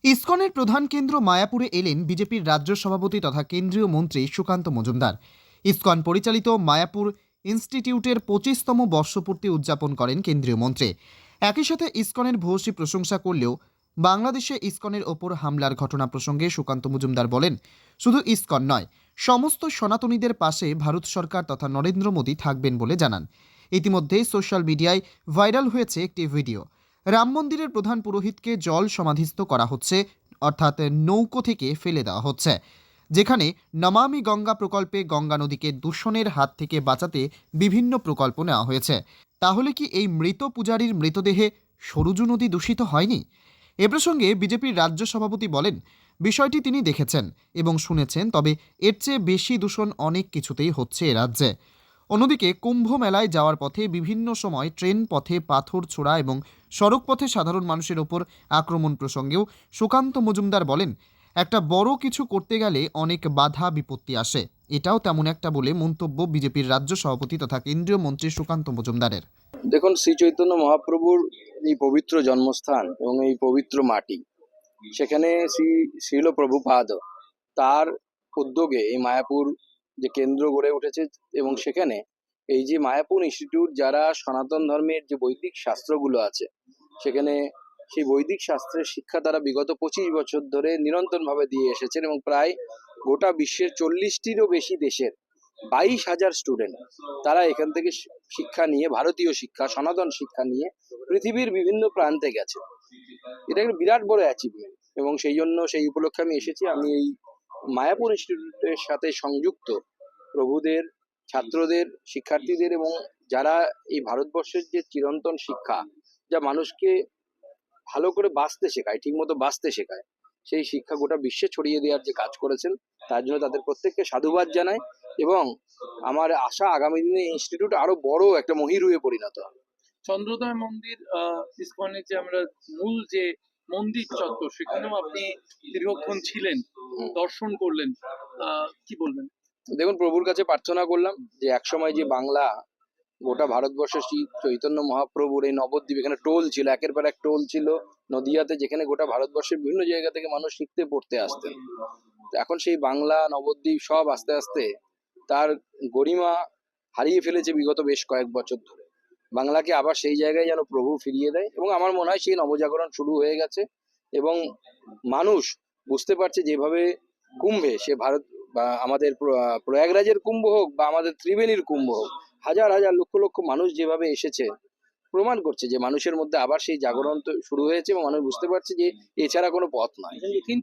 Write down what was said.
ইসকনের প্রধান কেন্দ্র মায়াপুরে এলেন বিজেপির রাজ্য সভাপতি তথা কেন্দ্রীয় মন্ত্রী সুকান্ত মজুমদার। ইসকন পরিচালিত মায়াপুর ইনস্টিটিউটের 25তম বর্ষপূর্তি উদযাপন করেন কেন্দ্রীয় মন্ত্রী। একই সাথে ইসকনের ভূয়সী প্রশংসা করলেও বাংলাদেশে ইসকনের ওপর হামলার ঘটনা প্রসঙ্গে সুকান্ত মজুমদার বলেন, শুধু ইসকন নয়, সমস্ত সনাতনীদের পাশে ভারত সরকার তথা নরেন্দ্র মোদী থাকবেন বলে জানান। ইতিমধ্যেই সোশ্যাল মিডিয়ায় ভাইরাল হয়েছে একটি ভিডিও। রাম মন্দিরের প্রধান পুরোহিতকে জল সমাধিস্থ করা হচ্ছে, অর্থাৎ নৌকো থেকে ফেলে দেওয়া হচ্ছে, যেখানে নমামি গঙ্গা প্রকল্পে গঙ্গা নদীকে দূষণের হাত থেকে বাঁচাতে বিভিন্ন প্রকল্প নেওয়া হয়েছে। তাহলে কি এই মৃত পূজারীর মৃতদেহে সরজু নদী দূষিত হয়নি? এ প্রসঙ্গে বিজেপির রাজ্য সভাপতি বলেন, বিষয়টি তিনি দেখেছেন এবং শুনেছেন, তবে এর চেয়ে বেশি দূষণ অনেক কিছুতেই হচ্ছে এ রাজ্যে। অন্যদিকে কুম্ভ মেলায় যাওয়ার পথে বিভিন্ন সময় ট্রেন পথে পাথর ছোড়া এবং সড়ক পথে সাধারণ মানুষের ওপর আক্রমণ প্রসঙ্গেও সুকান্ত মজুমদার বলেন, একটা বড় কিছু করতে গেলে অনেক বাধা বিপত্তি আসে। এটাও তেমন একটা বলে মন্তব্য বিজেপির রাজ্য সভাপতি তথা কেন্দ্রীয় মন্ত্রী সুকান্ত মজুমদারের। দেখুন, শ্রী চৈতন্য মহাপ্রভুর এই পবিত্র জন্মস্থান এবং এই পবিত্র মাটি, সেখানে শ্রীল প্রভুপাদ তার উদ্যোগে এই মায়াপুর যে কেন্দ্র গড়ে উঠেছে, এবং সেখানে এই যে মায়াপুর ইনস্টিটিউট, যারা সনাতন ধর্মের যে বৈদিক শাস্ত্রগুলো আছে, সেখানে সেই বৈদিক শাস্ত্রের শিক্ষা তারা বিগত 25 বছর ধরে নিরন্তরভাবে দিয়ে এসেছেন, এবং প্রায় গোটা বিশ্বের 40টিরও বেশি দেশের 22,000 স্টুডেন্ট তারা এখান থেকে শিক্ষা নিয়ে, ভারতীয় শিক্ষা, সনাতন শিক্ষা নিয়ে পৃথিবীর বিভিন্ন প্রান্তে গেছে। এটা একটা বিরাট বড় অ্যাচিভমেন্ট, এবং সেই জন্য সেই উপলক্ষে আমি এসেছি। আমি এই মায়াপুর ইনস্টিটিউটের সাথে সংযুক্ত প্রভুদের, ছাত্রদের, শিক্ষার্থীদের, এবং যারা এই ভারতবর্ষের যে চিরন্তন শিক্ষা, যা মানুষকে ভালো করে বাঁচতে শেখায়, ঠিক মতো বাঁচতে শেখায়, সেই শিক্ষা গোটা বিশ্বে ছড়িয়ে দেওয়ার যে কাজ করেছেন, তার জন্য তাদের প্রত্যেককে সাধুবাদ জানাই। এবং আমার আশা, আগামী দিনে ইনস্টিটিউট আরো বড় একটা মহিরুহে পরিণত হবে। চন্দ্রোদয় মন্দির ইসকনের যে আমরা মূল যে মন্দির চত্বর, সেখানেও আপনি দীর্ঘক্ষণ ছিলেন, দর্শন করলেন, কি বলবেন? দেখুন, প্রভুর কাছে প্রার্থনা করলাম যে একসময় যে বাংলা, গোটা ভারতবর্ষের শ্রী চৈতন্য মহাপ্রভুর এই নবদ্বীপ, এখানে টোল ছিল, একের পর এক টোল ছিল নদিয়াতে, যেখানে গোটা ভারতবর্ষের বিভিন্ন জায়গা থেকে মানুষ শিখতে পড়তে আসতেন। এখন সেই বাংলা, নবদ্বীপ সব আস্তে আস্তে তার গরিমা হারিয়ে ফেলেছে বিগত বেশ কয়েক বছর ধরে। বাংলাকে আবার সেই জায়গায় যেন প্রভু ফিরিয়ে দেয়, এবং আমার মনে হয় সেই নবজাগরণ শুরু হয়ে গেছে। এবং মানুষ বুঝতে পারছে, যেভাবে কুম্ভে, সে ভারত বা আমাদের প্রয়াগরাজের কুম্ভ হোক বা আমাদের ত্রিবেণীর কুম্ভ হোক, হাজার হাজার লক্ষ লক্ষ মানুষ যেভাবে এসেছে, প্রমাণ করছে যে মানুষের মধ্যে আবার সেই জাগরণ তো শুরু হয়েছে, এবং মানুষ বুঝতে পারছে যে এছাড়া কোনো পথ নয়। কিন্তু